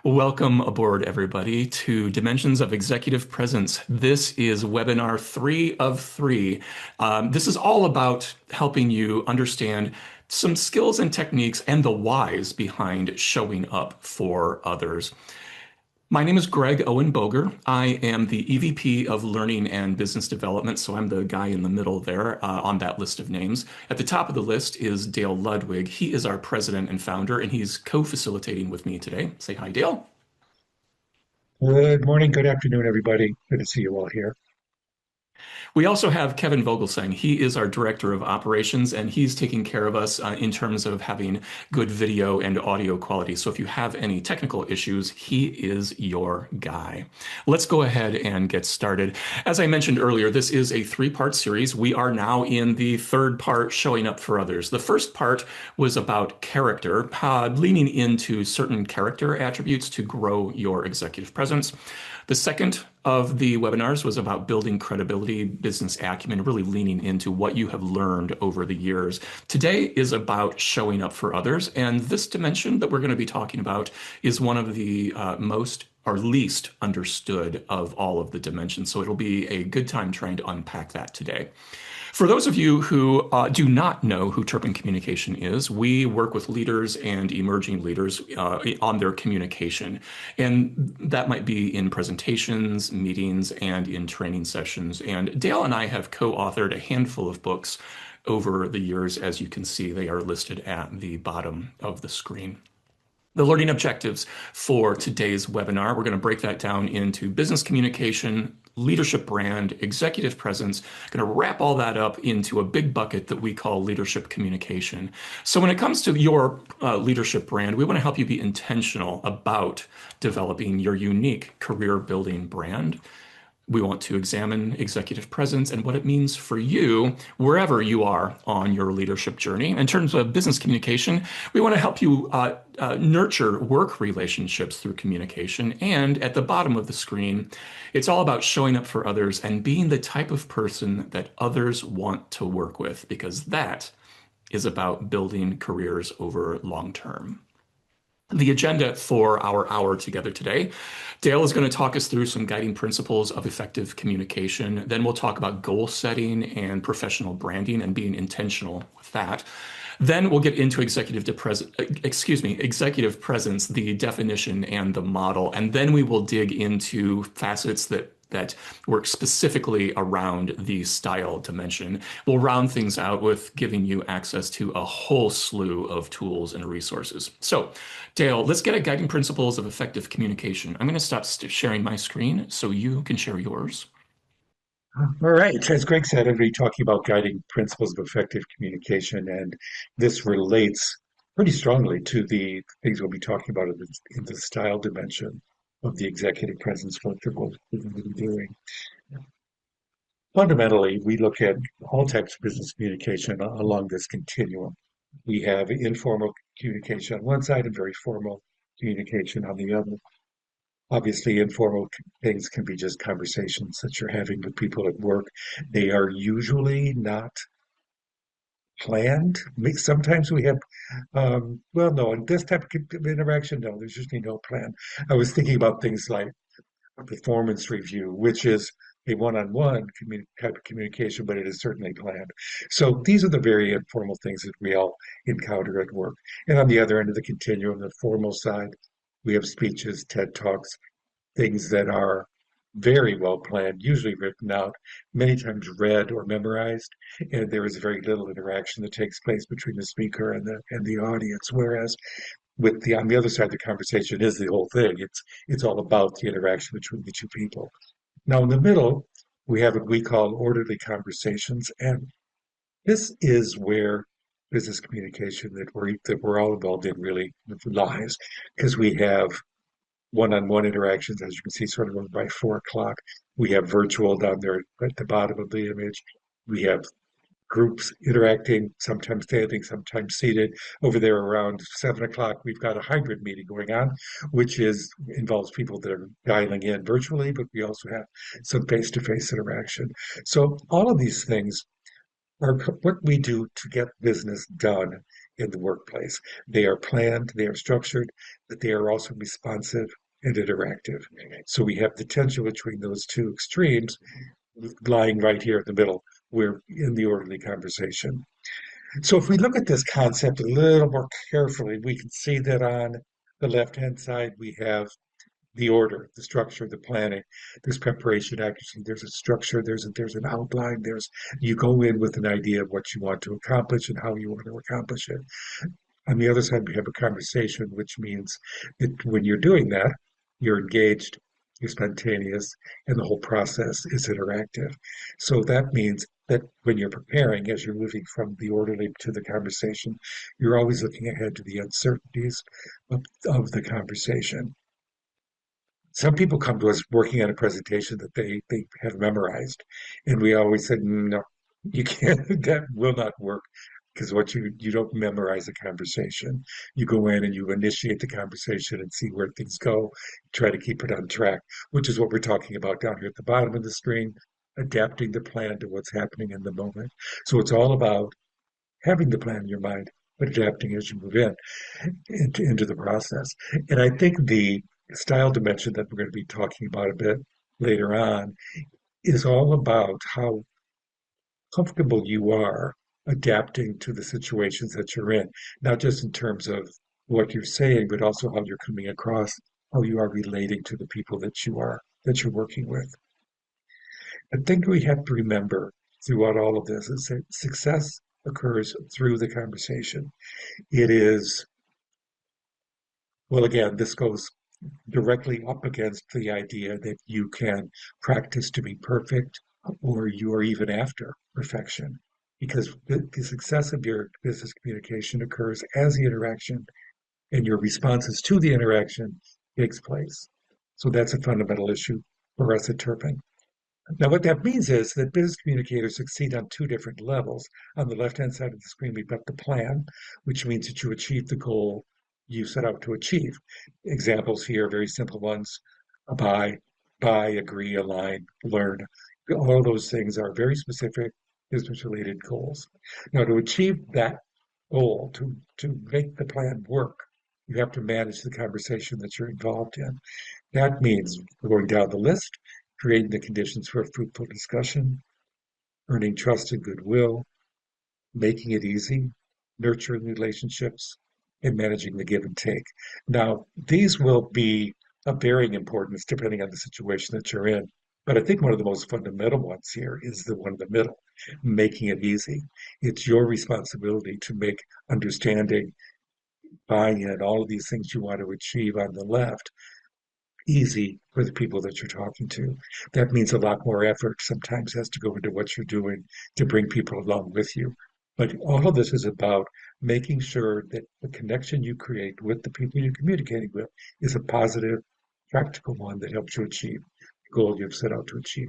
Welcome aboard, everybody, to Dimensions of Executive Presence. This is webinar 3 of 3. This is all about helping you understand some skills and techniques and the whys behind showing up for others. My name is Greg Owen-Boger. I am the EVP of Learning and Business Development, so I'm the guy in the middle there on that list of names. At the top of the list is Dale Ludwig. He is our president and founder, and he's co-facilitating with me today. Say hi, Dale. Good morning, good afternoon, everybody. Good to see you all here. We also have Kevin Vogelsang. He is our director of operations, and he's taking care of us in terms of having good video and audio quality. So if you have any technical issues, he is your guy. Let's go ahead and get started. As I mentioned earlier, this is a three-part series. We are now in the third part, showing up for others. The first part was about character, leaning into certain character attributes to grow your executive presence. The second of the webinars was about building credibility, business acumen, really leaning into what you have learned over the years. Today is about showing up for others, and this dimension that we're going to be talking about is one of the most or least understood of all of the dimensions. So it'll be a good time trying to unpack that today. For those of you who do not know who Turpin Communication is, we work with leaders and emerging leaders on their communication. And that might be in presentations, meetings, and in training sessions. And Dale and I have co-authored a handful of books over the years. As you can see, they are listed at the bottom of the screen. The learning objectives for today's webinar, we're going to break that down into business communication, leadership brand, executive presence, going to wrap all that up into a big bucket that we call leadership communication. So when it comes to your leadership brand, we want to help you be intentional about developing your unique career building brand. We want to examine executive presence and what it means for you wherever you are on your leadership journey. In terms of business communication, we want to help you nurture work relationships through communication. And at the bottom of the screen, it's all about showing up for others and being the type of person that others want to work with, because that is about building careers over long term. The agenda for our hour together today, Dale is going to talk us through some guiding principles of effective communication. Then we'll talk about goal setting and professional branding and being intentional with that. Then we'll get into executive presence, the definition and the model. And then we will dig into facets that work specifically around the style dimension. We'll round things out with giving you access to a whole slew of tools and resources. So, Dale, let's get at guiding principles of effective communication. I'm going to stop sharing my screen so you can share yours. All right. As Greg said, I'm going to be talking about guiding principles of effective communication, and this relates pretty strongly to the things we'll be talking about in the style dimension of the executive presence work that we'll be doing. Fundamentally, we look at all types of business communication along this continuum. We have informal communication on one side and very formal communication on the other. Obviously, informal things can be just conversations that you're having with people at work. They are usually not planned. Sometimes we have, well, no, in this type of interaction, no, there's usually no plan. I was thinking about things like a performance review, which is a one-on-one type of communication, but it is certainly planned. So these are the very informal things that we all encounter at work. And on the other end of the continuum, the formal side, we have speeches, TED Talks, things that are very well planned, usually written out, many times read or memorized, and there is very little interaction that takes place between the speaker and the audience. Whereas with the on the other side of the conversation is the whole thing. It's all about the interaction between the two people. Now in the middle, we have what we call orderly conversations, and this is where business communication that we're all involved in really lies, because we have one-on-one interactions, as you can see, sort of by 4 o'clock. We have virtual down there at the bottom of the image. We have groups interacting, sometimes standing, sometimes seated. Over there around 7 o'clock, we've got a hybrid meeting going on, which involves people that are dialing in virtually, but we also have some face-to-face interaction. So all of these things are what we do to get business done in the workplace. They are planned, they are structured, but they are also responsive and interactive. So we have the tension between those two extremes lying right here in the middle. We're in the orderly conversation. So if we look at this concept a little more carefully, we can see that on the left-hand side, we have the order, the structure, the planning. There's preparation, accuracy. There's a structure. There's an outline. There's you go in with an idea of what you want to accomplish and how you want to accomplish it. On the other side, we have a conversation, which means that when you're doing that, you're engaged, you're spontaneous, and the whole process is interactive. So that means that when you're preparing, as you're moving from the orderly to the conversation, you're always looking ahead to the uncertainties of the conversation. Some people come to us working on a presentation that they have memorized, and we always said, no, you can't, that will not work because what you don't memorize a conversation. You go in and you initiate the conversation and see where things go, try to keep it on track, which is what we're talking about down here at the bottom of the screen, adapting the plan to what's happening in the moment. So it's all about having the plan in your mind, but adapting as you move into the process. And I think the style dimension that we're going to be talking about a bit later on is all about how comfortable you are adapting to the situations that you're in, not just in terms of what you're saying, but also how you're coming across, how you are relating to the people that you're working with. The thing we have to remember throughout all of this is that success occurs through the conversation. It is, well, again, this goes directly up against the idea that you can practice to be perfect or you are even after perfection. Because the success of your business communication occurs as the interaction and your responses to the interaction takes place. So that's a fundamental issue for us at Turpin. Now, what that means is that business communicators succeed on two different levels. On the left-hand side of the screen, we've got the plan, which means that you achieve the goal you set out to achieve. Examples here, very simple ones: buy, agree, align, learn. All those things are very specific business-related goals. Now, to achieve that goal, to make the plan work, you have to manage the conversation that you're involved in. That means going down the list, creating the conditions for a fruitful discussion, earning trust and goodwill, making it easy, nurturing relationships, and managing the give and take. Now, these will be of varying importance depending on the situation that you're in. But I think one of the most fundamental ones here is the one in the middle, making it easy. It's your responsibility to make understanding, buying in, all of these things you want to achieve on the left easy for the people that you're talking to. That means a lot more effort sometimes has to go into what you're doing to bring people along with you. But all of this is about making sure that the connection you create with the people you're communicating with is a positive, practical one that helps you achieve the goal you've set out to achieve.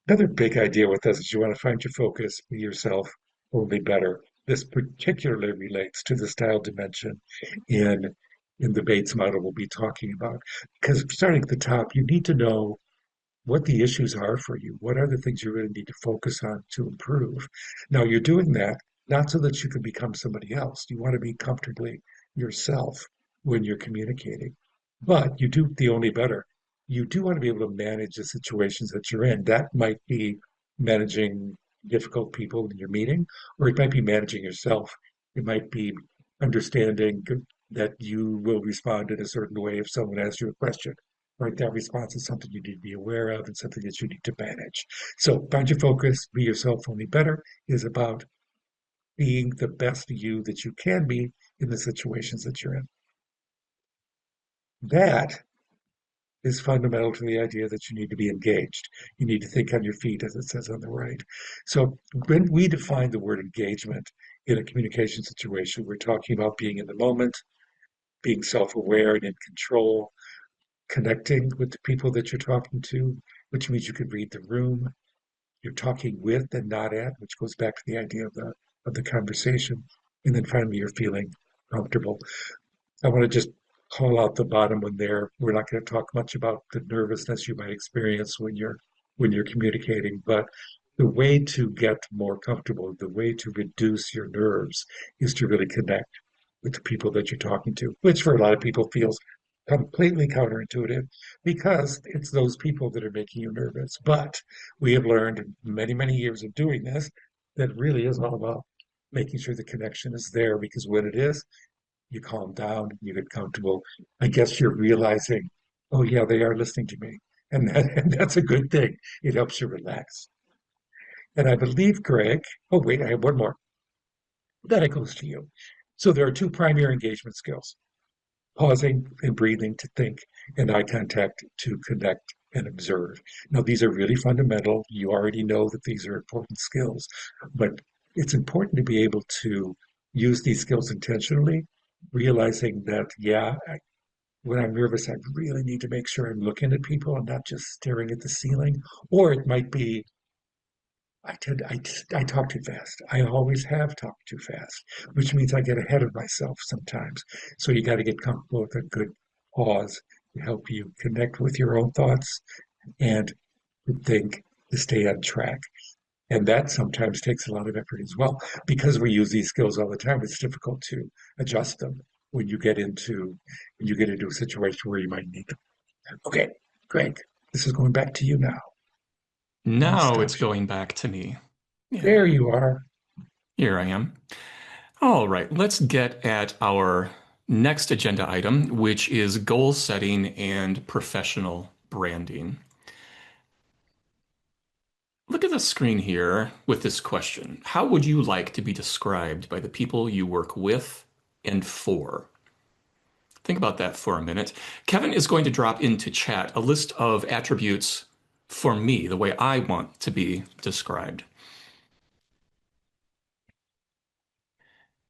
Another big idea with this is you want to find your focus, be yourself, only better. This particularly relates to the style dimension in in the Bates model we'll be talking about. Because starting at the top, you need to know what the issues are for you. What are the things you really need to focus on to improve? Now, you're doing that not so that you can become somebody else. You want to be comfortably yourself when you're communicating. But you do the only better. You do want to be able to manage the situations that you're in. That might be managing difficult people in your meeting, or it might be managing yourself. It might be understanding that you will respond in a certain way if someone asks you a question. Right, that response is something you need to be aware of and something that you need to manage. So find your focus, be yourself only better is about being the best you that you can be in the situations that you're in. That is fundamental to the idea that you need to be engaged. You need to think on your feet, as it says on the right. So when we define the word engagement in a communication situation, we're talking about being in the moment, being self-aware and in control, connecting with the people that you're talking to, which means you can read the room. You're talking with and not at, which goes back to the idea of the conversation. And then finally, you're feeling comfortable. I want to just call out the bottom one there. We're not going to talk much about the nervousness you might experience when you're communicating, but the way to get more comfortable, the way to reduce your nerves is to really connect with the people that you're talking to, which for a lot of people feels completely counterintuitive because it's those people that are making you nervous. But we have learned in many, many years of doing this that it really is all about making sure the connection is there because when it is, you calm down, you get comfortable. I guess you're realizing, oh yeah, they are listening to me. And that's a good thing. It helps you relax. And I believe, Greg, oh, wait, I have one more. Then it goes to you. So there are two primary engagement skills, pausing and breathing to think, and eye contact to connect and observe. Now, these are really fundamental. You already know that these are important skills, but it's important to be able to use these skills intentionally, realizing that, yeah, when I'm nervous, I really need to make sure I'm looking at people and not just staring at the ceiling. Or it might be I talk too fast. I always have talked too fast, which means I get ahead of myself sometimes. So you got to get comfortable with a good pause to help you connect with your own thoughts and to think to stay on track. And that sometimes takes a lot of effort as well. Because we use these skills all the time, it's difficult to adjust them when you get into a situation where you might need them. Okay, Greg, this is going back to you now. I'll Now stop it's you. going back to me. There Yeah, you are. here I am. All right, let's get at our next agenda item, which is goal setting and professional branding. Look at the screen here with this question. How would you like to be described by the people you work with and for? Think about that for a minute. Kevin is going to drop into chat a list of attributes for me, the way I want to be described.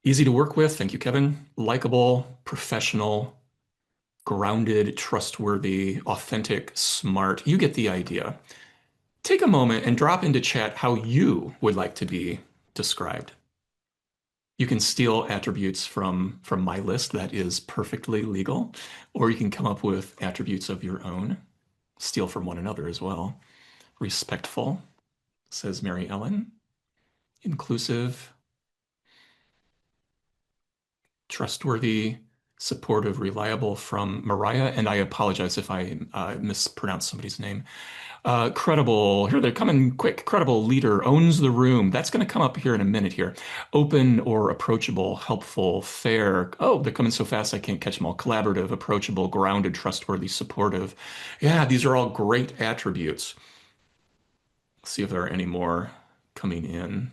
Easy to work with. Thank you, Kevin. Likable, professional, grounded, trustworthy, authentic, smart. You get the idea. Take a moment and drop into chat how you would like to be described. You can steal attributes from my list that is perfectly legal, or you can come up with attributes of your own, steal from one another as well. Respectful, says Mary Ellen. Inclusive, trustworthy, supportive, reliable from Mariah. And I apologize if I mispronounced somebody's name. Credible, here they're coming quick. Credible leader owns the room. That's going to come up here in a minute here. Open or approachable, helpful, fair. Oh, they're coming so fast I can't catch them all. Collaborative, approachable, grounded, trustworthy, supportive. Yeah, these are all great attributes. Let's see if there are any more coming in.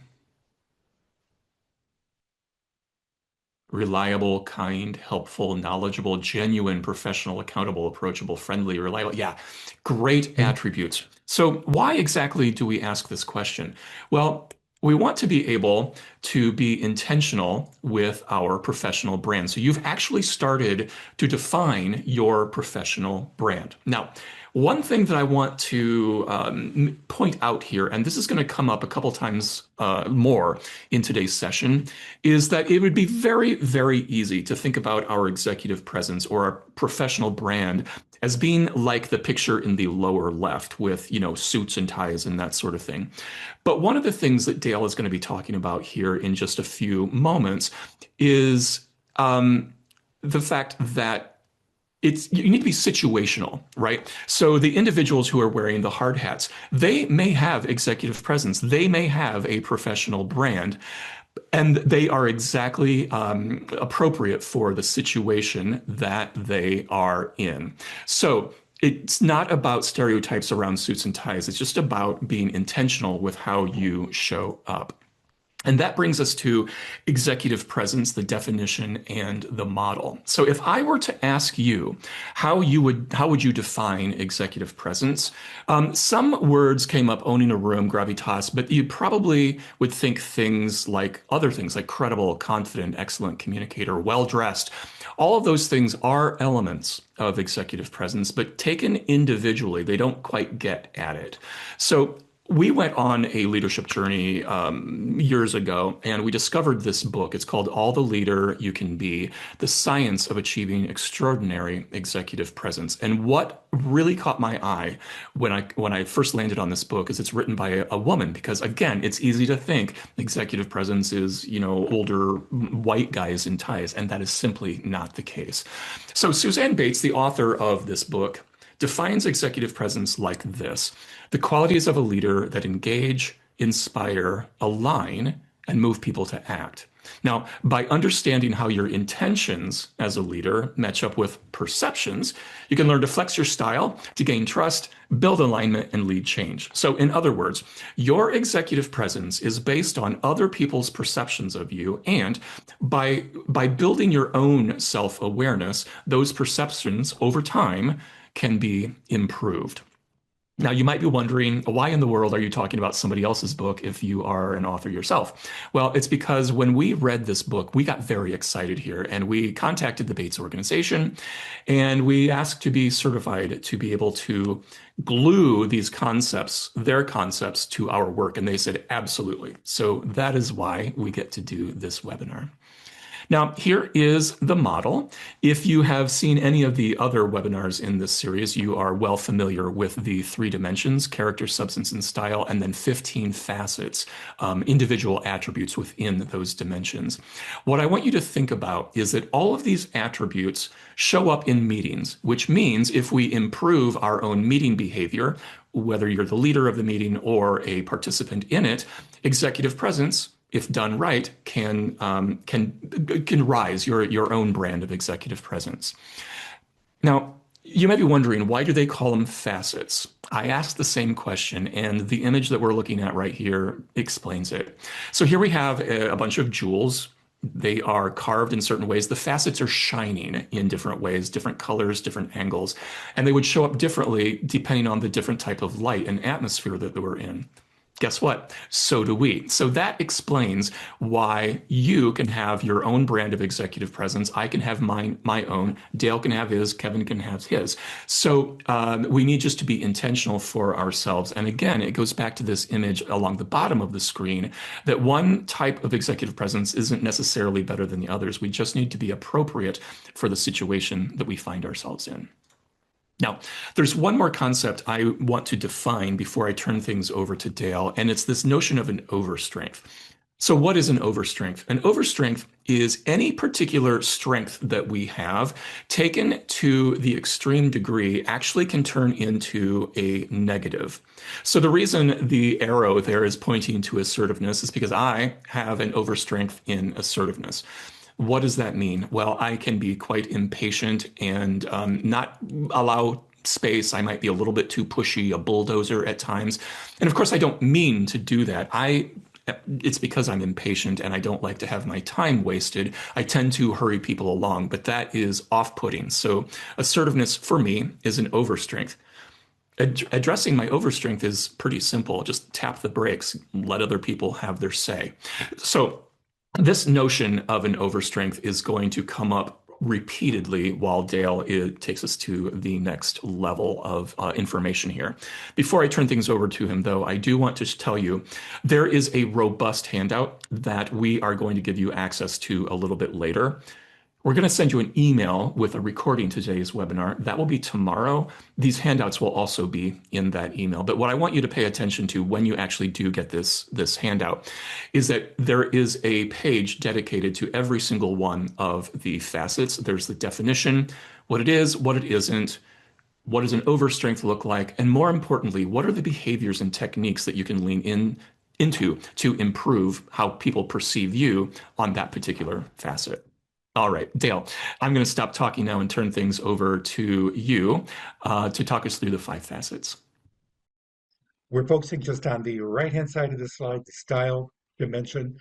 Reliable, kind, helpful, knowledgeable, genuine, professional, accountable, approachable, friendly, reliable. Yeah, great And attributes. So, why exactly do we ask this question? Well, we want to be able to be intentional with our professional brand. So, you've actually started to define your professional brand. Now, one thing that I want to point out here, and this is going to come up a couple times more in today's session, is that it would be very, very easy to think about our executive presence or our professional brand as being like the picture in the lower left with, suits and ties and that sort of thing. But one of the things that Dale is going to be talking about here in just a few moments is the fact that you need to be situational, right? So the individuals who are wearing the hard hats, they may have executive presence, they may have a professional brand, and they are exactly appropriate for the situation that they are in. So it's not about stereotypes around suits and ties. It's just about being intentional with how you show up. And that brings us to executive presence, the definition, and the model. So if I were to ask you how would you define executive presence? Some words came up, owning a room, gravitas, but you probably would think other things like credible, confident, excellent communicator, well-dressed. All of those things are elements of executive presence, but taken individually, they don't quite get at it. So We went on a leadership journey years ago, and we discovered this book. It's called All the Leader You Can Be: The Science of Achieving Extraordinary Executive Presence. And what really caught my eye when I first landed on this book is it's written by a woman, because again, it's easy to think executive presence is, older white guys in ties, and that is simply not the case. So Suzanne Bates, the author of this book, defines executive presence like this: the qualities of a leader that engage, inspire, align, and move people to act. Now, by understanding how your intentions as a leader match up with perceptions, you can learn to flex your style to gain trust, build alignment, and lead change. So, in other words, your executive presence is based on other people's perceptions of you, and by building your own self-awareness, those perceptions over time can be improved. Now, you might be wondering, why in the world are you talking about somebody else's book if you are an author yourself? Well, it's because when we read this book, we got very excited here, and we contacted the Bates organization and we asked to be certified to be able to glue these concepts, their concepts, to our work. And they said, absolutely. So that is why we get to do this webinar. Now, here is the model. If you have seen any of the other webinars in this series, you are well familiar with the 3 dimensions: character, substance, and style, and then 15 facets, individual attributes within those dimensions. What I want you to think about is that all of these attributes show up in meetings, which means if we improve our own meeting behavior, whether you're the leader of the meeting or a participant in it, executive presence, if done right, can rise your own brand of executive presence. Now, you might be wondering, why do they call them facets? I asked the same question, and the image that we're looking at right here explains it. So here we have a bunch of jewels. They are carved in certain ways. The facets are shining in different ways, different colors, different angles, and they would show up differently depending on the different type of light and atmosphere that they were in. Guess what? So do we. So that explains why you can have your own brand of executive presence. I can have my own. Dale can have his. Kevin can have his. So we need just to be intentional for ourselves. And again, it goes back to this image along the bottom of the screen that one type of executive presence isn't necessarily better than the others. We just need to be appropriate for the situation that we find ourselves in. Now, there's one more concept I want to define before I turn things over to Dale, and it's this notion of an overstrength. So, what is an overstrength? An overstrength is any particular strength that we have taken to the extreme degree actually can turn into a negative. So, the reason the arrow there is pointing to assertiveness is because I have an overstrength in assertiveness. What does that mean? Well, I can be quite impatient and not allow space. I might be a little bit too pushy, a bulldozer at times. And of course, I don't mean to do that. It's because I'm impatient and I don't like to have my time wasted. I tend to hurry people along, but that is off-putting. So assertiveness for me is an overstrength. Addressing my overstrength is pretty simple. Just tap the brakes, let other people have their say. So this notion of an overstrength is going to come up repeatedly while Dale takes us to the next level of information here. Before I turn things over to him, though, I do want to tell you there is a robust handout that we are going to give you access to a little bit later. We're going to send you an email with a recording to today's webinar. That will be tomorrow. These handouts will also be in that email. But what I want you to pay attention to when you actually do get this handout is that there is a page dedicated to every single one of the facets. There's the definition, what it is, what it isn't, what does an overstrength look like, and more importantly, what are the behaviors and techniques that you can lean into to improve how people perceive you on that particular facet. All right, Dale, I'm going to stop talking now and turn things over to you to talk us through the 5 facets. We're focusing just on the right-hand side of the slide, the style dimension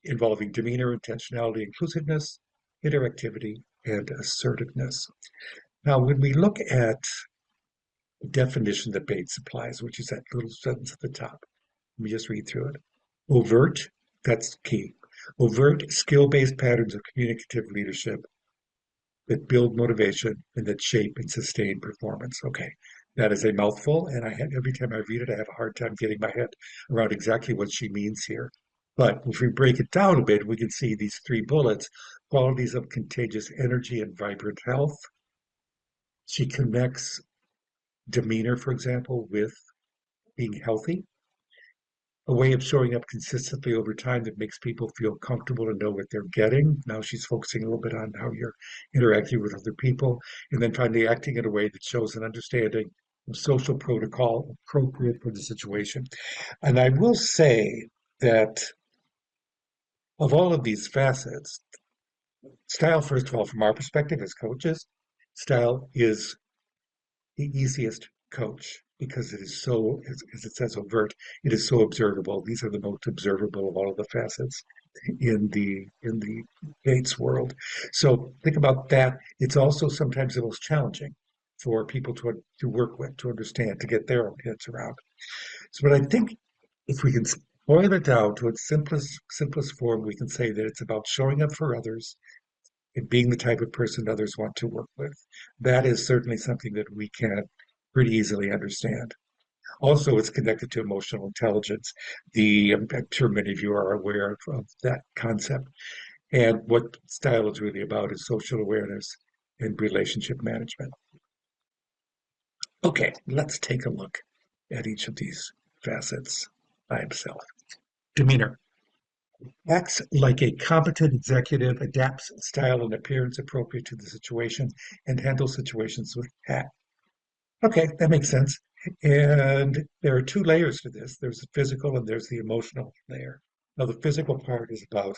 involving demeanor, intentionality, inclusiveness, interactivity, and assertiveness. Now, when we look at the definition that Bates applies, which is that little sentence at the top, let me just read through it. Overt, that's key. Overt, skill-based patterns of communicative leadership that build motivation and that shape and sustain performance. Okay, That is a mouthful, and every time I read it, I have a hard time getting my head around exactly what she means here. But if we break it down a bit, we can see these three bullets: qualities of contagious energy and vibrant health. She connects demeanor, for example, with being healthy, a way of showing up consistently over time that makes people feel comfortable and know what they're getting. Now she's focusing a little bit on how you're interacting with other people, and then finally acting in a way that shows an understanding of social protocol appropriate for the situation. And I will say that of all of these facets, style, first of all, from our perspective as coaches, style is the easiest coach because it is so, as it says, overt. It is so observable. These are the most observable of all of the facets in the Gates world. So think about that. It's also sometimes the most challenging for people to work with, to understand, to get their own heads around. So, but I think if we can boil it down to its simplest form, we can say that it's about showing up for others and being the type of person others want to work with. That is certainly something that we can pretty easily understand. Also, it's connected to emotional intelligence. I'm sure many of you are aware of that concept. And what style is really about is social awareness and relationship management. Okay, let's take a look at each of these facets by himself. Demeanor acts like a competent executive, adapts style and appearance appropriate to the situation, and handles situations with tact. Okay, that makes sense. And there are two layers to this. There's the physical and there's the emotional layer. Now, the physical part is about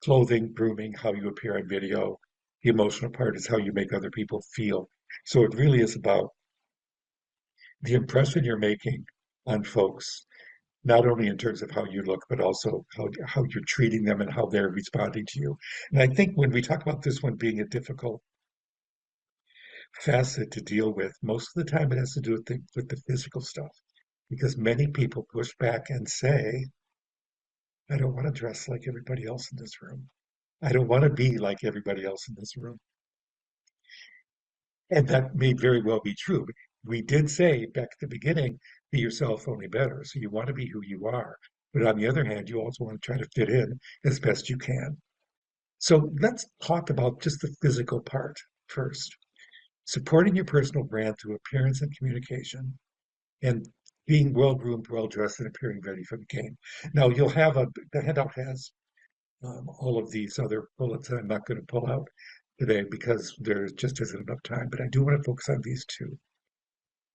clothing, grooming, how you appear on video. The emotional part is how you make other people feel. So it really is about the impression you're making on folks, not only in terms of how you look, but also how you're treating them and how they're responding to you. And I think when we talk about this one being a difficult facet to deal with, most of the time it has to do with the physical stuff. Because many people push back and say, I don't want to dress like everybody else in this room. I don't want to be like everybody else in this room. And that may very well be true. We did say back at the beginning, be yourself, only better. So you want to be who you are. But on the other hand, you also want to try to fit in as best you can. So let's talk about just the physical part first. Supporting your personal brand through appearance and communication, and being well groomed, well dressed, and appearing ready for the game. Now, the handout has all of these other bullets that I'm not going to pull out today because there just isn't enough time, but I do want to focus on these two.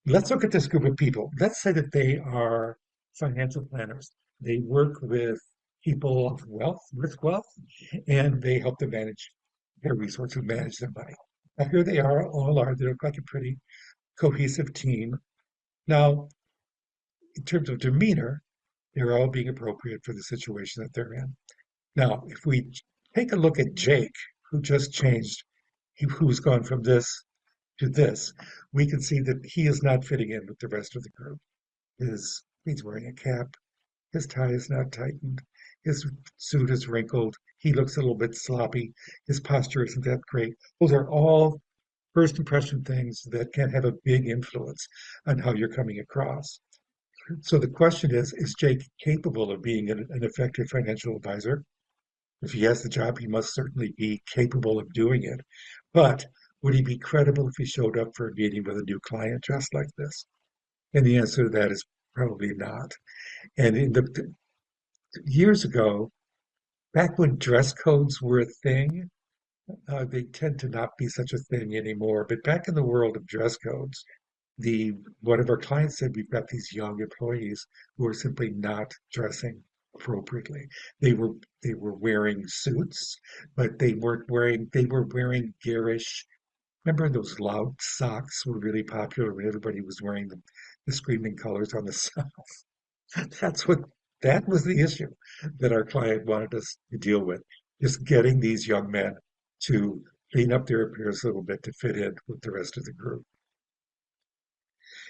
Let's look at this group of people. Let's say that they are financial planners. They work with people of wealth, with wealth, and they help them manage their resources, manage their money. Now, here they all are. They look like a pretty cohesive team. Now, in terms of demeanor, they're all being appropriate for the situation that they're in. Now, if we take a look at Jake, who just changed, who's gone from this to this, we can see that he is not fitting in with the rest of the group. He's wearing a cap, his tie is not tightened, his suit is wrinkled, he looks a little bit sloppy, his posture isn't that great. Those are all first impression things that can have a big influence on how you're coming across. So the question is Jake capable of being an effective financial advisor? If he has the job, he must certainly be capable of doing it. But would he be credible if he showed up for a meeting with a new client dressed like this? And the answer to that is probably not. And in the years ago, back when dress codes were a thing, they tend to not be such a thing anymore. But back in the world of dress codes, the one of our clients said we've got these young employees who are simply not dressing appropriately. They were they were wearing suits, but they were wearing garish. Remember those loud socks were really popular when everybody was wearing the screaming colors on the socks. That's what that was the issue that our client wanted us to deal with. Just getting these young men to clean up their appearance a little bit to fit in with the rest of the group.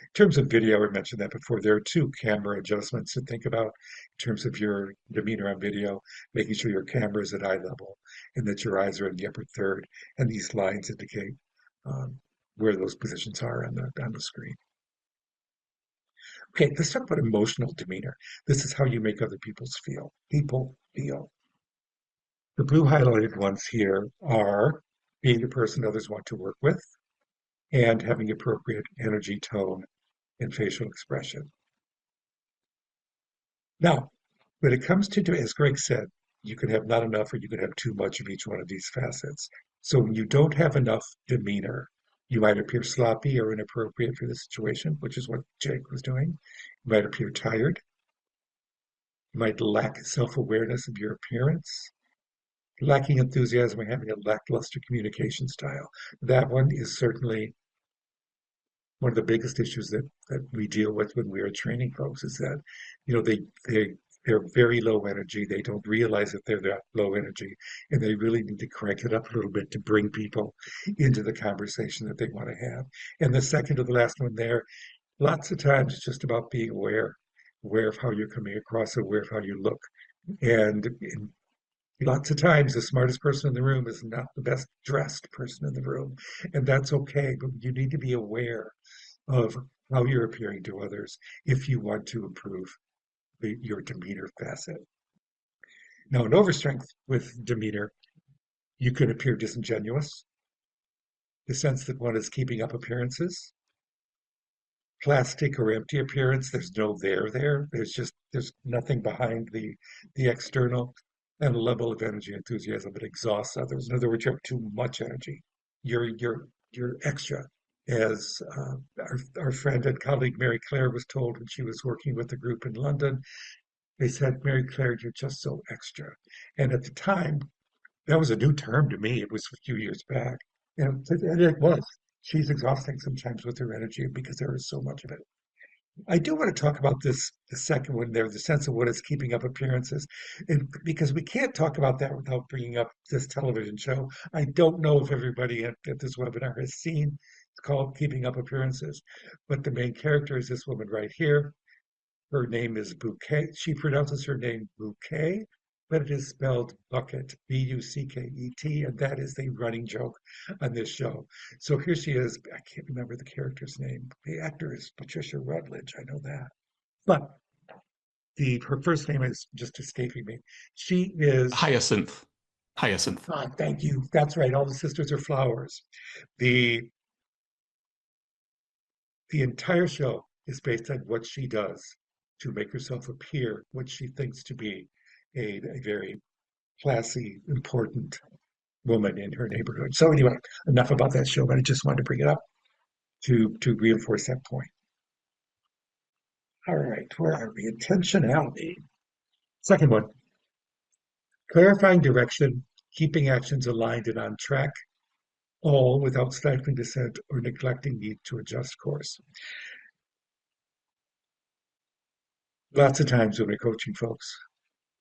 In terms of video, I mentioned that before. There are two camera adjustments to think about in terms of your demeanor on video, making sure your camera is at eye level and that your eyes are in the upper third, and these lines indicate um, where those positions are on the screen. Okay, let's talk about emotional demeanor. This is how you make other people feel. The blue highlighted ones here are being the person others want to work with and having appropriate energy, tone, and facial expression. Now, when it comes to, as Greg said, you can have not enough or you can have too much of each one of these facets. So when you don't have enough demeanor, you might appear sloppy or inappropriate for the situation, which is what Jake was doing. You might appear tired. You might lack self-awareness of your appearance, lacking enthusiasm, or having a lackluster communication style. That one is certainly one of the biggest issues that we deal with when we are training folks is that, they're very low energy. They don't realize that they're that low energy, and they really need to crank it up a little bit to bring people into the conversation that they want to have. And the second to the last one there, lots of times it's just about being aware of how you're coming across, aware of how you look. And lots of times the smartest person in the room is not the best dressed person in the room, and that's okay, but you need to be aware of how you're appearing to others if you want to improve your demeanor facet. Now, in overstrength with demeanor, you can appear disingenuous, the sense that one is keeping up appearances, plastic or empty appearance. There's no there. There's nothing behind the external, and a level of energy enthusiasm that exhausts others. In other words, you have too much energy. You're extra. As our friend and colleague Mary Claire was told when she was working with the group in London, they said, Mary Claire, you're just so extra. And at the time, that was a new term to me. It was a few years back. And it was. She's exhausting sometimes with her energy because there is so much of it. I do want to talk about this, the second one there, the sense of what is keeping up appearances. And because we can't talk about that without bringing up this television show. I don't know if everybody at this webinar has seen, it's called Keeping Up Appearances. But the main character is this woman right here. Her name is Bouquet. She pronounces her name Bouquet, but it is spelled bucket, Bucket, and that is the running joke on this show. So here she is. I can't remember the character's name. The actor is Patricia Rutledge. I know that. But her first name is just escaping me. She is, Hyacinth. Hyacinth. thank you. That's right. All the sisters are flowers. The the entire show is based on what she does to make herself appear what she thinks to be a very classy, important woman in her neighborhood. So anyway, enough about that show, but I just wanted to bring it up to reinforce that point. All right, where are we? Intentionality. Second one, clarifying direction, keeping actions aligned and on track, all without stifling dissent or neglecting need to adjust course. Lots of times when we're coaching folks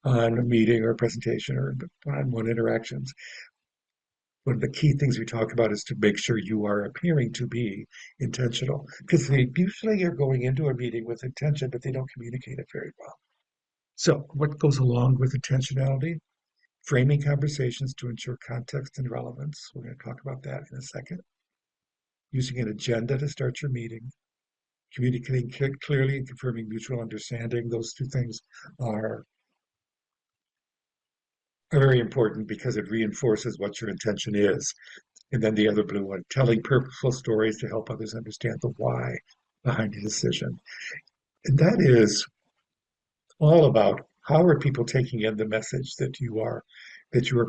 on a meeting or a presentation or one-on-one interactions, one of the key things we talk about is to make sure you are appearing to be intentional, because they usually are going into a meeting with intention, but they don't communicate it very well. So what goes along with intentionality? Framing conversations to ensure context and relevance. We're going to talk about that in a second. Using an agenda to start your meeting. Communicating clearly and confirming mutual understanding. Those two things are very important because it reinforces what your intention is. And then the other blue one, telling purposeful stories to help others understand the why behind a decision. And that is all about how are people taking in the message that you are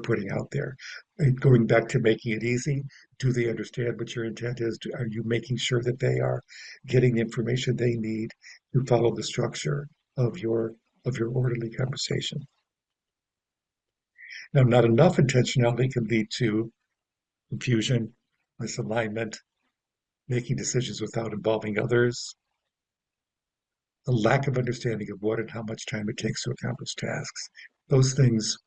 putting out there. And going back to making it easy, do they understand what your intent is? Are you making sure that they are getting the information they need to follow the structure of your orderly conversation? Now, not enough intentionality can lead to confusion, misalignment, making decisions without involving others, a lack of understanding of what and how much time it takes to accomplish tasks. Those things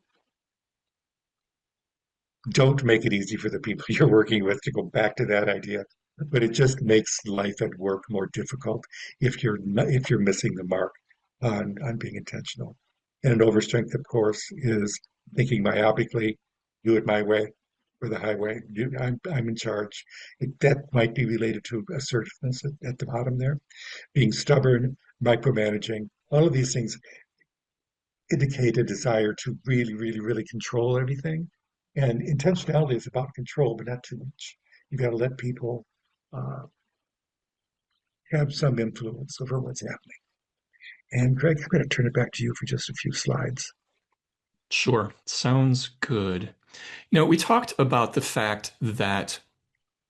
don't make it easy for the people you're working with, to go back to that idea, but it just makes life at work more difficult if you're missing the mark on being intentional. And an overstrength, of course, is thinking myopically, do it my way. And an overstrength, of course, is thinking myopically, do it my way. for the highway. I'm in charge. That might be related to assertiveness at the bottom there, being stubborn, micromanaging. All of these things indicate a desire to really, really, really control everything. And intentionality is about control, but not too much. You got to let people uh, have some influence over what's happening. And Greg, I'm going to turn it back to you for just a few slides. Sure. Sounds good. We talked about the fact that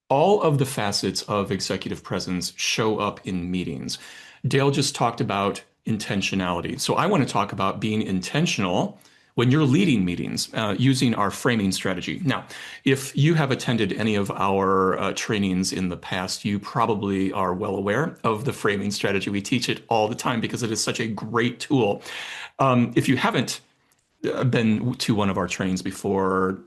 all of the facets of executive presence show up in meetings. Dale just talked about intentionality. So I want to talk about being intentional when you're leading meetings using our framing strategy. Now, if you have attended any of our trainings in the past, you probably are well aware of the framing strategy. We teach it all the time because it is such a great tool. If you haven't been to one of our trainings before,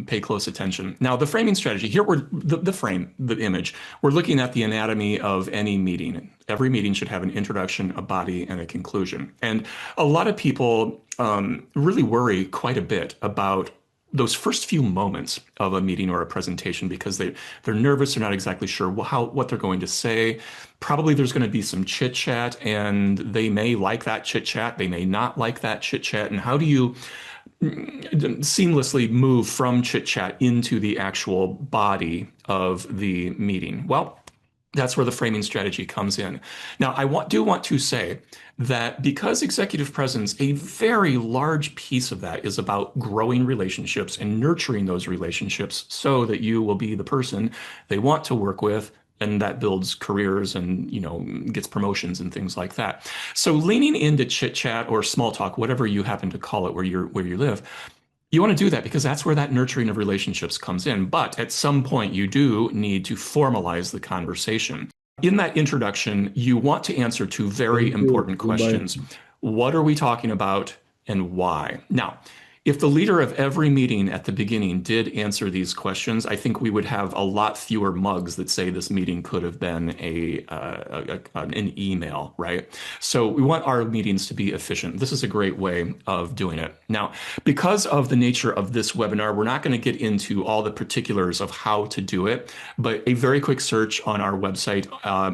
pay close attention. Now, the framing strategy here, we're the frame, the image. We're looking at the anatomy of any meeting. Every meeting should have an introduction, a body, and a conclusion. And a lot of people really worry quite a bit about those first few moments of a meeting or a presentation because they're nervous, they're not exactly sure what they're going to say. Probably there's going to be some chit chat, and they may like that chit chat, they may not like that chit chat. And how do you seamlessly move from chit chat into the actual body of the meeting? Well, that's where the framing strategy comes in. Now, do want to say that because executive presence, a very large piece of that is about growing relationships and nurturing those relationships so that you will be the person they want to work with, and that builds careers and gets promotions and things like that. So leaning into chit chat or small talk, whatever you happen to call it where you live, you want to do that because that's where that nurturing of relationships comes in. But at some point, you do need to formalize the conversation. In that introduction, you want to answer two very Thank you. important Goodbye. questions. What are we talking about and why? Now, if the leader of every meeting at the beginning did answer these questions, I think we would have a lot fewer mugs that say this meeting could have been an email, right? So we want our meetings to be efficient. This is a great way of doing it. Now, because of the nature of this webinar, we're not going to get into all the particulars of how to do it, but a very quick search on our website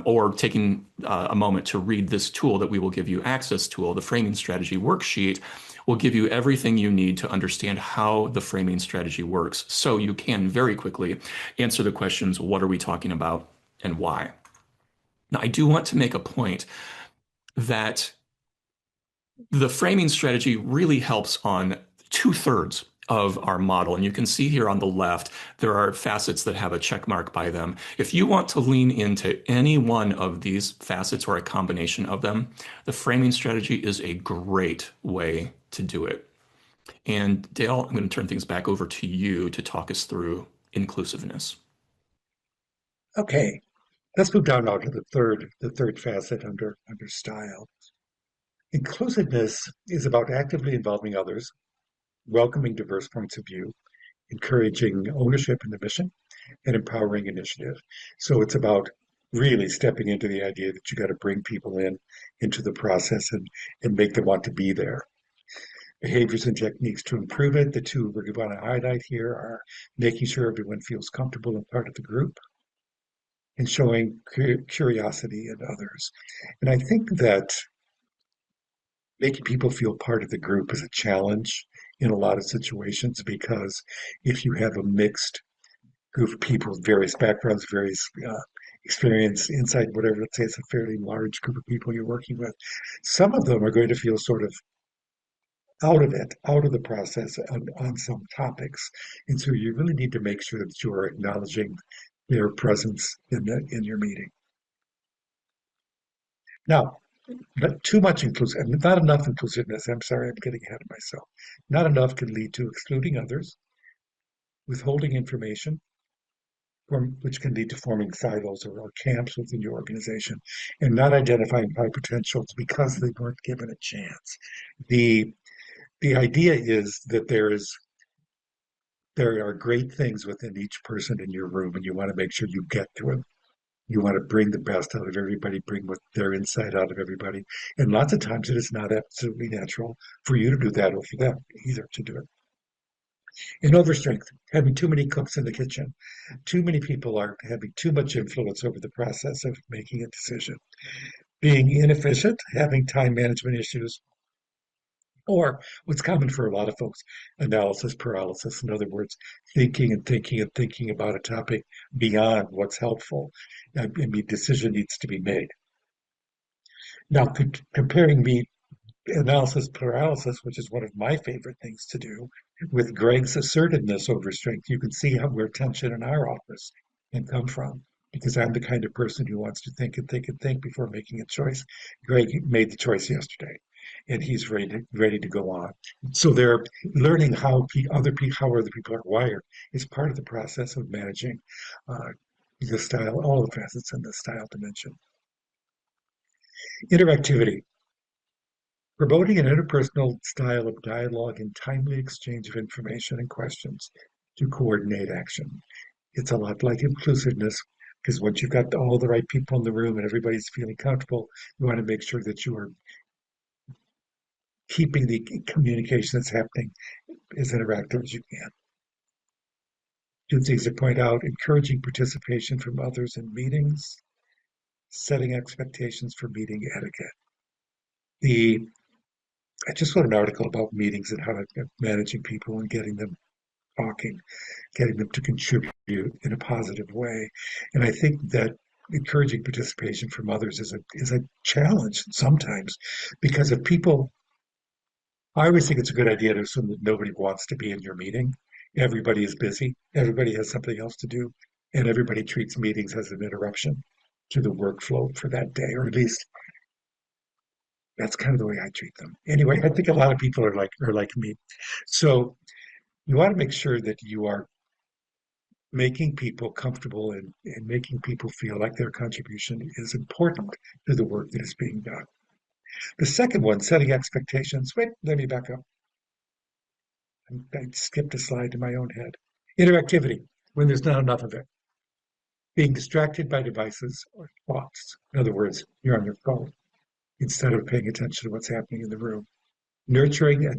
or taking a moment to read this tool that we will give you access to, the framing strategy worksheet, will give you everything you need to understand how the framing strategy works. So you can very quickly answer the questions, what are we talking about and why? Now, I do want to make a point that the framing strategy really helps on 2/3 of our model. And you can see here on the left, there are facets that have a check mark by them. If you want to lean into any one of these facets or a combination of them, the framing strategy is a great way to do it. And Dale, I'm going to turn things back over to you to talk us through inclusiveness. Okay, let's move down now to the third facet under style. Inclusiveness is about actively involving others, welcoming diverse points of view, encouraging ownership in the mission, and empowering initiative. So it's about really stepping into the idea that you got to bring people into the process and make them want to be there. Behaviors and techniques to improve it. The two we want to highlight here are making sure everyone feels comfortable and part of the group and showing curiosity in others. And I think that making people feel part of the group is a challenge in a lot of situations because if you have a mixed group of people with various backgrounds, various experience, insight, whatever, let's say it's a fairly large group of people you're working with, some of them are going to feel sort of out of it, out of the process on some topics. And so you really need to make sure that you are acknowledging their presence in your meeting. Now, not too much inclusive, not enough inclusiveness. I'm sorry, I'm getting ahead of myself. Not enough can lead to excluding others, withholding information, which can lead to forming silos or camps within your organization, and not identifying high potentials because they weren't given a chance. The the idea is that there are great things within each person in your room, and you want to make sure you get to them. You want to bring the best out of everybody, bring what their insight out of everybody. And lots of times it is not absolutely natural for you to do that or for them either to do it. In overstrength, having too many cooks in the kitchen. Too many people are having too much influence over the process of making a decision. Being inefficient, having time management issues, or what's common for a lot of folks, analysis paralysis. In other words, thinking and thinking and thinking about a topic beyond what's helpful. I mean, decision needs to be made. Now, comparing me analysis paralysis, which is one of my favorite things to do, with Greg's assertiveness over strength, you can see where tension in our office can come from. Because I'm the kind of person who wants to think and think and think before making a choice. Greg made the choice yesterday, and he's ready to go on. So they're learning how other people are wired is part of the process of managing uh, the style, all the facets in the style dimension. Interactivity. Promoting an interpersonal style of dialogue and timely exchange of information and questions to coordinate action. It's a lot like inclusiveness, because once you've got all the right people in the room and everybody's feeling comfortable, you want to make sure that you are keeping the communication that's happening as interactive as you can. Two things to point out: encouraging participation from others in meetings, setting expectations for meeting etiquette. The I just wrote an article about meetings and how to managing people and getting them talking, getting them to contribute in a positive way. And I think that encouraging participation from others is a challenge sometimes, because if people, I always think it's a good idea to assume that nobody wants to be in your meeting. Everybody is busy, everybody has something else to do, and everybody treats meetings as an interruption to the workflow for that day, or at least that's kind of the way I treat them. Anyway, I think a lot of people are like me. So you want to make sure that you are making people comfortable and making people feel like their contribution is important to the work that is being done. The second one, setting expectations. Wait, let me back up. I skipped a slide in my own head. Interactivity, when there's not enough of it. Being distracted by devices or thoughts. In other words, you're on your phone instead of paying attention to what's happening in the room. Nurturing a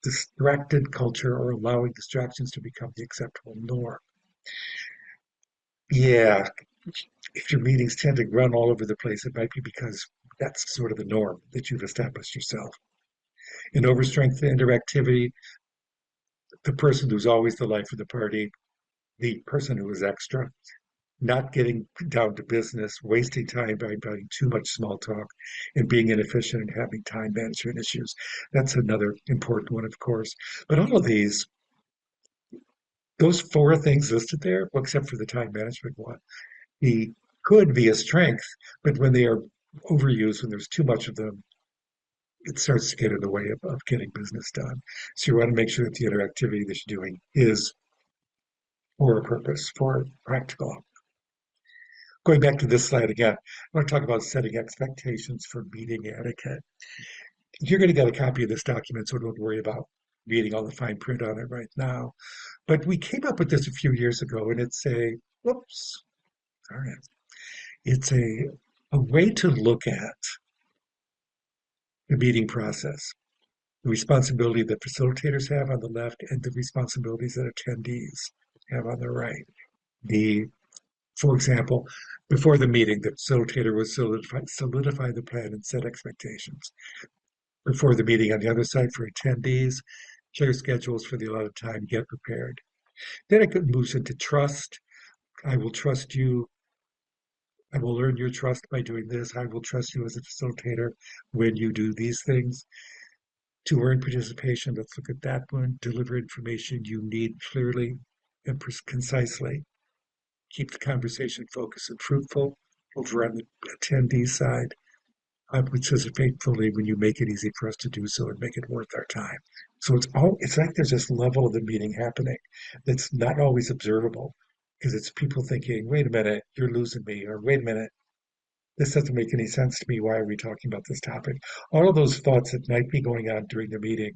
distracted culture or allowing distractions to become the acceptable norm. Yeah, if your meetings tend to run all over the place, it might be because that's sort of the norm that you've established yourself. In overstrength interactivity, the person who's always the life of the party, the person who is extra, not getting down to business, wasting time by having too much small talk, and being inefficient and having time management issues. That's another important one, of course. But all of those four things listed there, well, except for the time management one, the could be a strength, but when they are overused, when there's too much of them, it starts to get in the way of getting business done. So you want to make sure that the interactivity that you're doing is for a purpose, for practical. Going back to this slide again, I want to talk about setting expectations for meeting etiquette. You're going to get a copy of this document, so don't worry about reading all the fine print on it right now. But we came up with this a few years ago, and whoops, sorry, it's a way to look at the meeting process, the responsibility that facilitators have on the left and the responsibilities that attendees have on the right. For example, before the meeting, the facilitator will solidify the plan and set expectations. Before the meeting, on the other side, for attendees, clear schedules for the allotted time, get prepared. Then it moves into trust. I will trust you. I will earn your trust by doing this. I will trust you as a facilitator when you do these things. To earn participation, let's look at that one. Deliver information you need clearly and concisely. Keep the conversation focused and fruitful. Over on the attendee side, I participate fully when you make it easy for us to do so and make it worth our time. So it's like there's this level of the meeting happening that's not always observable, because it's people thinking, wait a minute, you're losing me, or wait a minute, this doesn't make any sense to me. Why are we talking about this topic? All of those thoughts that might be going on during the meeting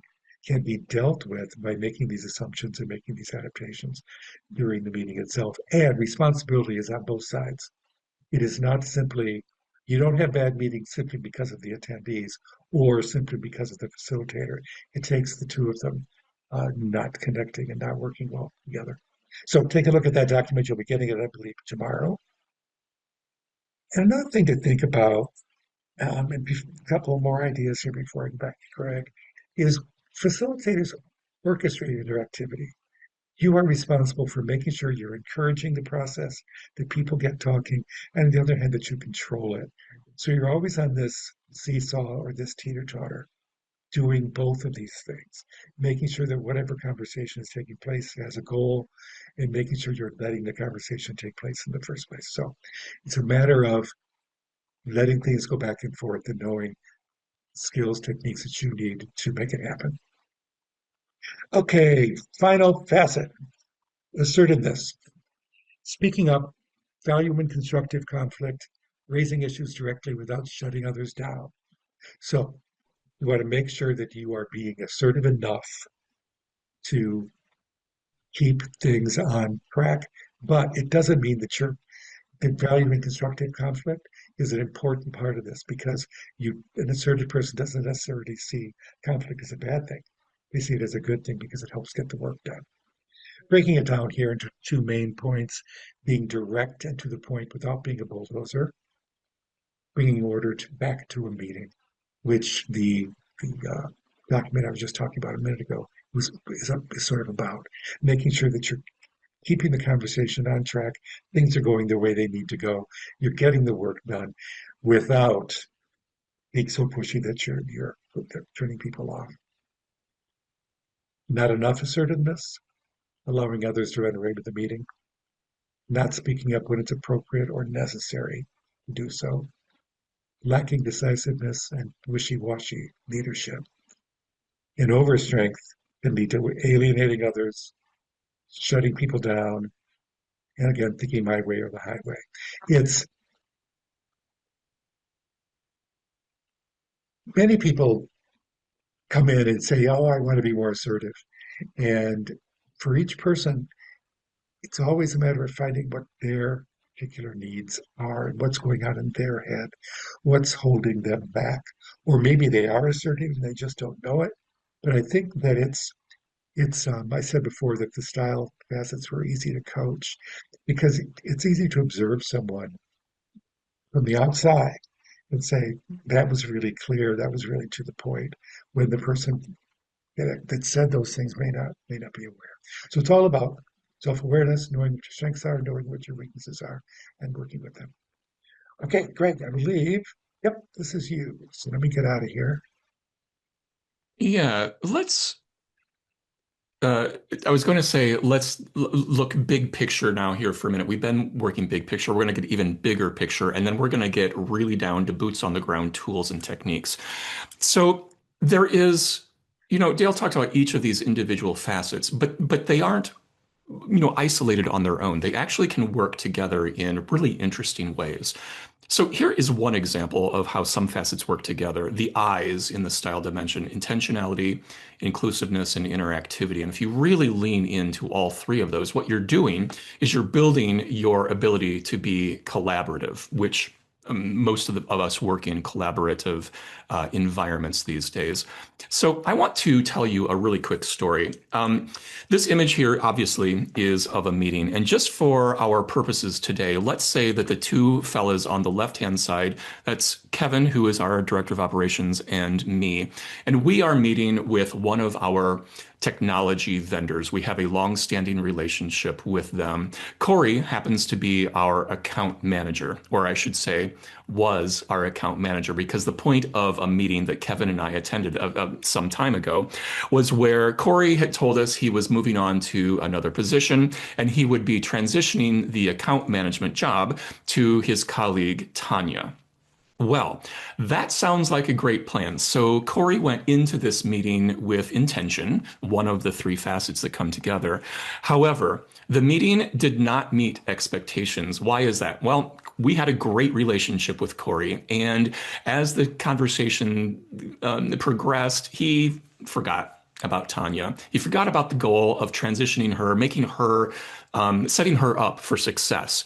can be dealt with by making these assumptions and making these adaptations during the meeting itself. And responsibility is on both sides. It is not simply, you don't have bad meetings simply because of the attendees or simply because of the facilitator. It takes the two of them not connecting and not working well together. So take a look at that document. You'll be getting it, I believe, tomorrow. And another thing to think about, and a couple more ideas here before I get back to Greg, is facilitators orchestrating their activity. You are responsible for making sure you're encouraging the process, that people get talking, and on the other hand, that you control it. So you're always on this seesaw or this teeter-totter, doing both of these things, making sure that whatever conversation is taking place has a goal, and making sure you're letting the conversation take place in the first place. So it's a matter of letting things go back and forth and knowing skills, techniques that you need to make it happen. Okay, final facet, assertiveness. Speaking up, valuing constructive conflict, raising issues directly without shutting others down. So you want to make sure that you are being assertive enough to keep things on track, but it doesn't mean that you're that valuing constructive conflict is an important part of this because an assertive person doesn't necessarily see conflict as a bad thing. They see it as a good thing because it helps get the work done. Breaking it down here into two main points, being direct and to the point without being a bulldozer, bringing order back to a meeting, which the document I was just talking about a minute ago is sort of about making sure that you're keeping the conversation on track, things are going the way they need to go, you're getting the work done without being so pushy that you're turning people off. Not enough assertiveness, allowing others to run away with the meeting, not speaking up when it's appropriate or necessary to do so, lacking decisiveness and wishy-washy leadership. And overstrength can lead to alienating others, shutting people down, and again, thinking my way or the highway. It's many people come in and say, "Oh, I want to be more assertive." And for each person, it's always a matter of finding what their particular needs are and what's going on in their head, what's holding them back. Or maybe they are assertive and they just don't know it. But I think that I said before that the style facets were easy to coach because it's easy to observe someone from the outside and say, that was really clear, that was really to the point, when the person that said those things may not be aware. So it's all about self-awareness, knowing what your strengths are, knowing what your weaknesses are, and working with them. Okay, Greg, I believe, yep, this is you. So let me get out of here. Yeah, let's Uh, I was going to say, look big picture now here for a minute. We've been working big picture. We're going to get even bigger picture, and then we're going to get really down to boots on the ground tools and techniques. So there is, Dale talked about each of these individual facets, but they aren't, isolated on their own. They actually can work together in really interesting ways. So here is one example of how some facets work together. The I's in the style dimension: intentionality, inclusiveness, and interactivity. And if you really lean into all three of those, what you're doing is you're building your ability to be collaborative, which most of us work in collaborative environments these days. So I want to tell you a really quick story. This image here obviously is of a meeting. And just for our purposes today, let's say that the two fellas on the left-hand side, that's Kevin, who is our director of operations, and me. And we are meeting with one of our technology vendors. We have a long-standing relationship with them. Corey happens to be our account manager, or I should say, was our account manager, because the point of a meeting that Kevin and I attended some time ago was where Corey had told us he was moving on to another position and he would be transitioning the account management job to his colleague, Tanya. Well, that sounds like a great plan. So Corey went into this meeting with intention, one of the three facets that come together. However, the meeting did not meet expectations. Why is that? Well, we had a great relationship with Corey, and as the conversation progressed, he forgot about Tanya. He forgot about the goal of transitioning her, making her, setting her up for success.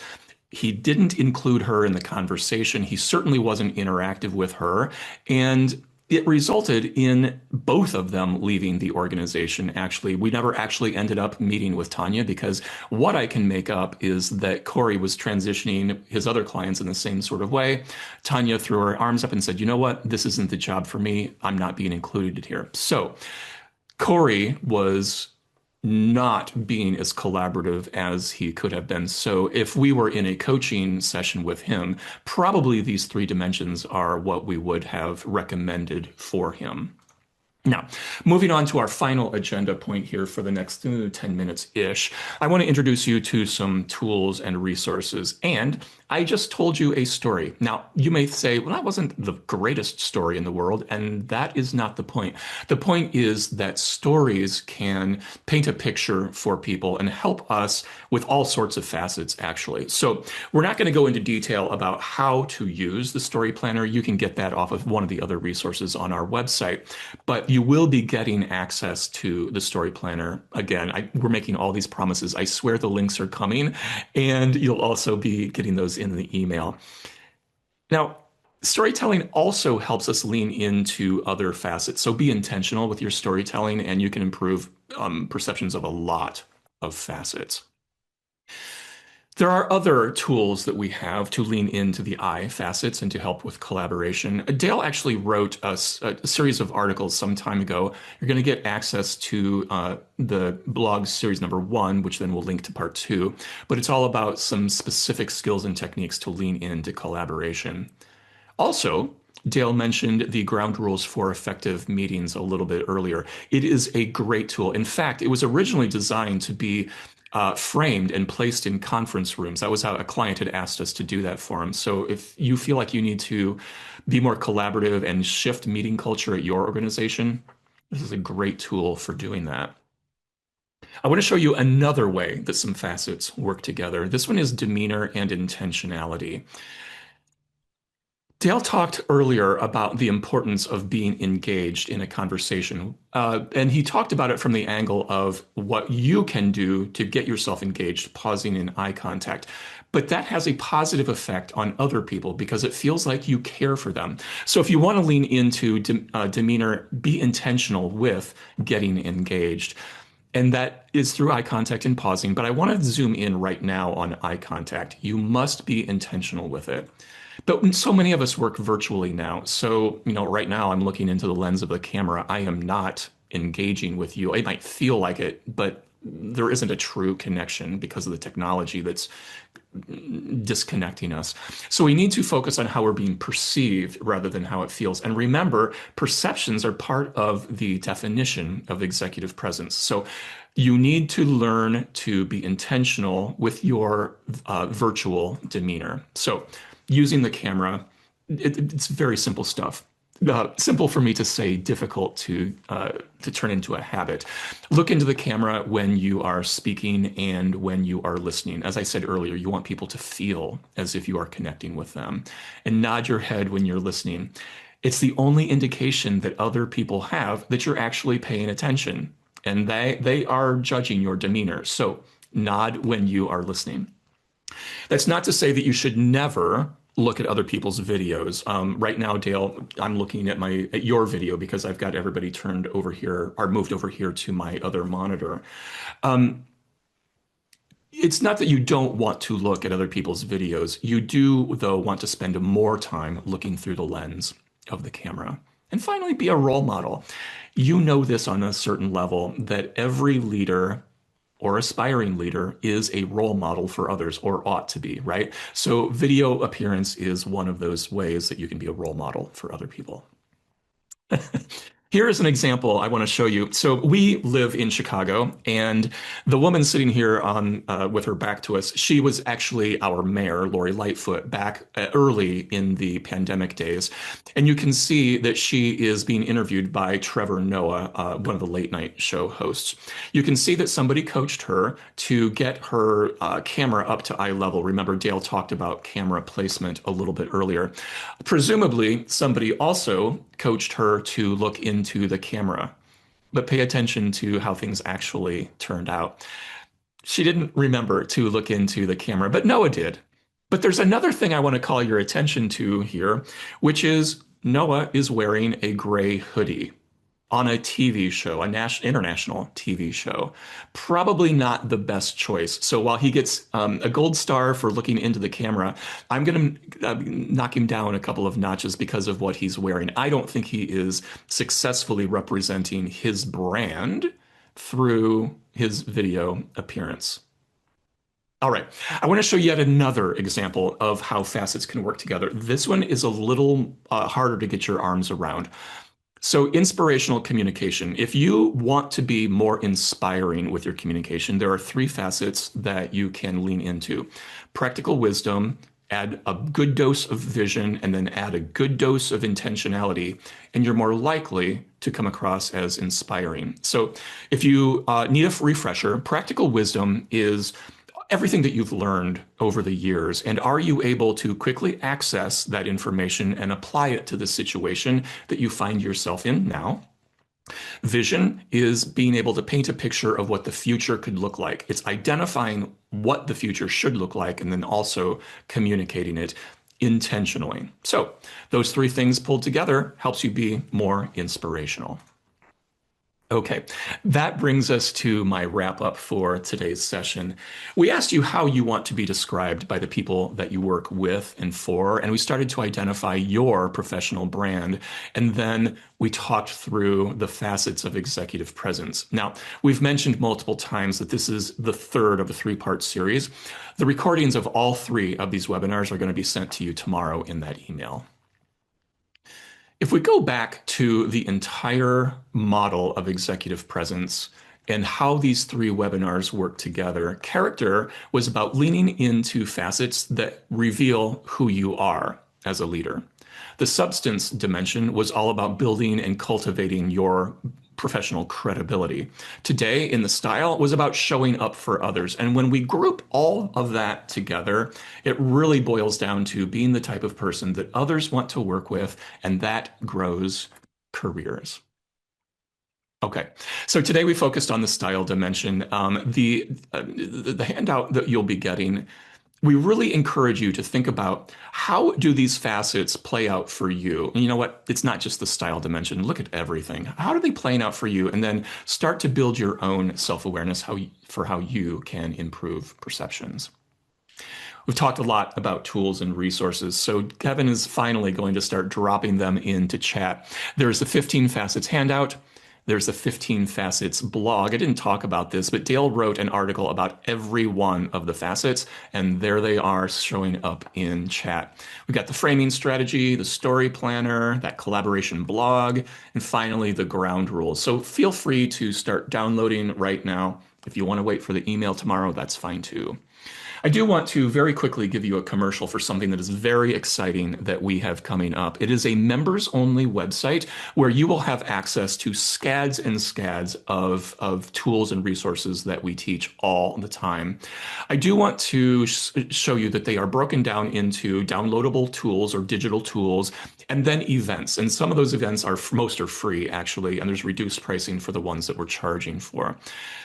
He didn't include her in the conversation. He certainly wasn't interactive with her. And it resulted in both of them leaving the organization. Actually, we never actually ended up meeting with Tanya because what I can make up is that Corey was transitioning his other clients in the same sort of way. Tanya threw her arms up and said, "You know what? This isn't the job for me. I'm not being included here." So Corey was not being as collaborative as he could have been. So if we were in a coaching session with him, probably these three dimensions are what we would have recommended for him. Now, moving on to our final agenda point here for the next 10 minutes-ish, I want to introduce you to some tools and resources. And I just told you a story. Now, you may say, well, that wasn't the greatest story in the world, and that is not the point. The point is that stories can paint a picture for people and help us with all sorts of facets, actually. So we're not going to go into detail about how to use the story planner. You can get that off of one of the other resources on our website. But you will be getting access to the story planner. Again, we're making all these promises. I swear the links are coming, and you'll also be getting those in the email. Now, storytelling also helps us lean into other facets. So be intentional with your storytelling, and you can improve perceptions of a lot of facets. There are other tools that we have to lean into the I facets and to help with collaboration. Dale actually wrote a series of articles some time ago. You're going to get access to the blog series number 1, which then will link to part 2. But it's all about some specific skills and techniques to lean into collaboration. Also, Dale mentioned the ground rules for effective meetings a little bit earlier. It is a great tool. In fact, it was originally designed to be framed and placed in conference rooms. That was how a client had asked us to do that for him. So if you feel like you need to be more collaborative and shift meeting culture at your organization, this is a great tool for doing that. I want to show you another way that some facets work together. This one is demeanor and intentionality. Dale talked earlier about the importance of being engaged in a conversation, and he talked about it from the angle of what you can do to get yourself engaged, pausing in eye contact. But that has a positive effect on other people because it feels like you care for them. So if you want to lean into demeanor, be intentional with getting engaged. And that is through eye contact and pausing. But I want to zoom in right now on eye contact. You must be intentional with it. But so many of us work virtually now. So, right now I'm looking into the lens of the camera. I am not engaging with you. It might feel like it, but there isn't a true connection because of the technology that's disconnecting us. So we need to focus on how we're being perceived rather than how it feels. And remember, perceptions are part of the definition of executive presence. So you need to learn to be intentional with your virtual demeanor. So using the camera, it's very simple stuff. Simple for me to say, difficult to turn into a habit. Look into the camera when you are speaking and when you are listening. As I said earlier, you want people to feel as if you are connecting with them. And nod your head when you're listening. It's the only indication that other people have that you're actually paying attention. And they are judging your demeanor. So nod when you are listening. That's not to say that you should never look at other people's videos. Right now, Dale, I'm looking at your video because I've got everybody turned over here or moved over here to my other monitor. It's not that you don't want to look at other people's videos. You do, though, want to spend more time looking through the lens of the camera. And finally, be a role model. You know this on a certain level that every leader or aspiring leader is a role model for others or ought to be, right? So video appearance is one of those ways that you can be a role model for other people. Here is an example I want to show you. So we live in Chicago, and the woman sitting here on with her back to us, she was actually our mayor, Lori Lightfoot, back early in the pandemic days. And you can see that she is being interviewed by Trevor Noah, one of the late night show hosts. You can see that somebody coached her to get her camera up to eye level. Remember, Dale talked about camera placement a little bit earlier. Presumably, somebody also coached her to look into the camera, but pay attention to how things actually turned out. She didn't remember to look into the camera, but Noah did. But there's another thing I want to call your attention to here, which is Noah is wearing a gray hoodie on a TV show, a national, international TV show. Probably not the best choice. So while he gets a gold star for looking into the camera, I'm going to knock him down a couple of notches because of what he's wearing. I don't think he is successfully representing his brand through his video appearance. All right, I want to show yet another example of how facets can work together. This one is a little harder to get your arms around. So, inspirational communication. If you want to be more inspiring with your communication, there are three facets that you can lean into: practical wisdom, add a good dose of vision, and then add a good dose of intentionality, and you're more likely to come across as inspiring. So, if you need a refresher, practical wisdom is everything that you've learned over the years, and are you able to quickly access that information and apply it to the situation that you find yourself in now? Vision is being able to paint a picture of what the future could look like. It's identifying what the future should look like and then also communicating it intentionally. So, those three things pulled together helps you be more inspirational. Okay, that brings us to my wrap up for today's session. We asked you how you want to be described by the people that you work with and for, and we started to identify your professional brand. And then we talked through the facets of executive presence. Now, we've mentioned multiple times that this is the third of a three-part series. The recordings of all three of these webinars are going to be sent to you tomorrow in that email. If we go back to the entire model of executive presence and how these three webinars work together, character was about leaning into facets that reveal who you are as a leader. The substance dimension was all about building and cultivating your professional credibility. Today in the style was about showing up for others. And when we group all of that together, it really boils down to being the type of person that others want to work with, and that grows careers. Okay, so today we focused on the style dimension. The handout that you'll be getting, we really encourage you to think about how do these facets play out for you? And you know what? It's not just the style dimension. Look at everything. How are they playing out for you? And then start to build your own self-awareness for how you can improve perceptions. We've talked a lot about tools and resources, so Kevin is finally going to start dropping them into chat. There's the 15 facets handout. There's the 15 facets blog. I didn't talk about this, but Dale wrote an article about every one of the facets, and there they are showing up in chat. We got the framing strategy, the story planner, that collaboration blog, and finally the ground rules. So feel free to start downloading right now. If you want to wait for the email tomorrow, that's fine too. I do want to very quickly give you a commercial for something that is very exciting that we have coming up. It is a members-only website where you will have access to scads and scads of tools and resources that we teach all the time. I do want to show you that they are broken down into downloadable tools or digital tools and then events. And some of those events most are free actually, and there's reduced pricing for the ones that we're charging for.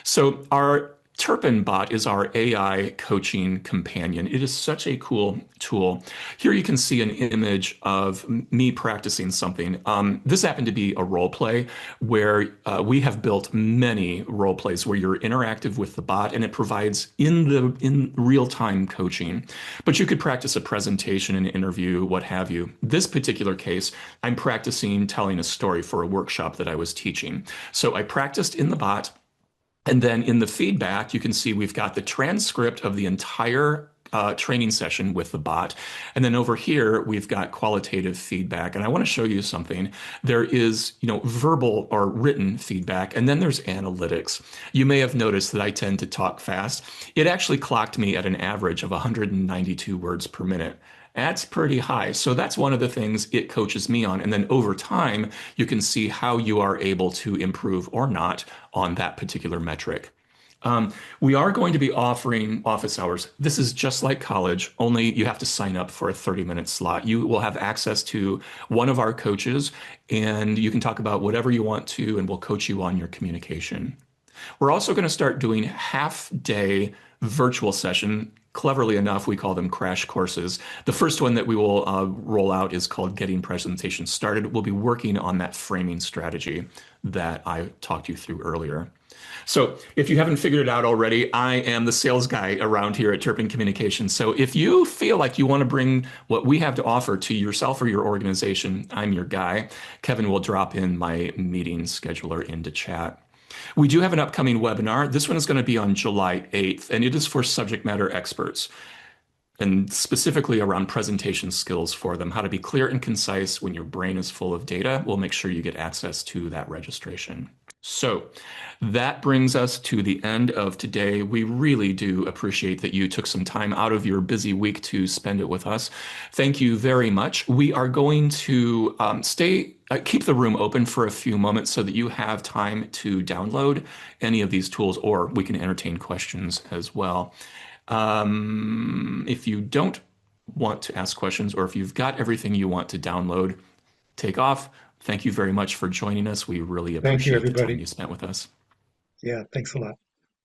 So our Turpin Bot is our AI coaching companion. It is such a cool tool. Here you can see an image of me practicing something. This happened to be a role play where we have built many role plays where you're interactive with the bot and it provides in real-time coaching. But you could practice a presentation, an interview, what have you. This particular case, I'm practicing telling a story for a workshop that I was teaching. So I practiced in the bot. And then in the feedback, you can see we've got the transcript of the entire training session with the bot. And then over here, we've got qualitative feedback. And I want to show you something. There is, verbal or written feedback, and then there's analytics. You may have noticed that I tend to talk fast. It actually clocked me at an average of 192 words per minute. That's pretty high. So that's one of the things it coaches me on. And then over time, you can see how you are able to improve or not on that particular metric. We are going to be offering office hours. This is just like college, only you have to sign up for a 30-minute slot. You will have access to one of our coaches, and you can talk about whatever you want to, and we'll coach you on your communication. We're also going to start doing half-day virtual session Cleverly enough, we call them crash courses. The first one that we will roll out is called Getting Presentations Started. We'll be working on that framing strategy that I talked you through earlier. So if you haven't figured it out already, I am the sales guy around here at Turpin Communications. So if you feel like you want to bring what we have to offer to yourself or your organization, I'm your guy. Kevin will drop in my meeting scheduler into chat. We do have an upcoming webinar. This one is going to be on July 8th, and it is for subject matter experts and specifically around presentation skills for them, how to be clear and concise when your brain is full of data. We'll make sure you get access to that registration. So that brings us to the end of today. We really do appreciate that you took some time out of your busy week to spend it with us. Thank you very much. We are going to keep the room open for a few moments so that you have time to download any of these tools, or we can entertain questions as well. If you don't want to ask questions, or if you've got everything you want to download, take off. Thank you very much for joining us. We really Thank you, appreciate the time everybody. you spent with us. Yeah, thanks a lot.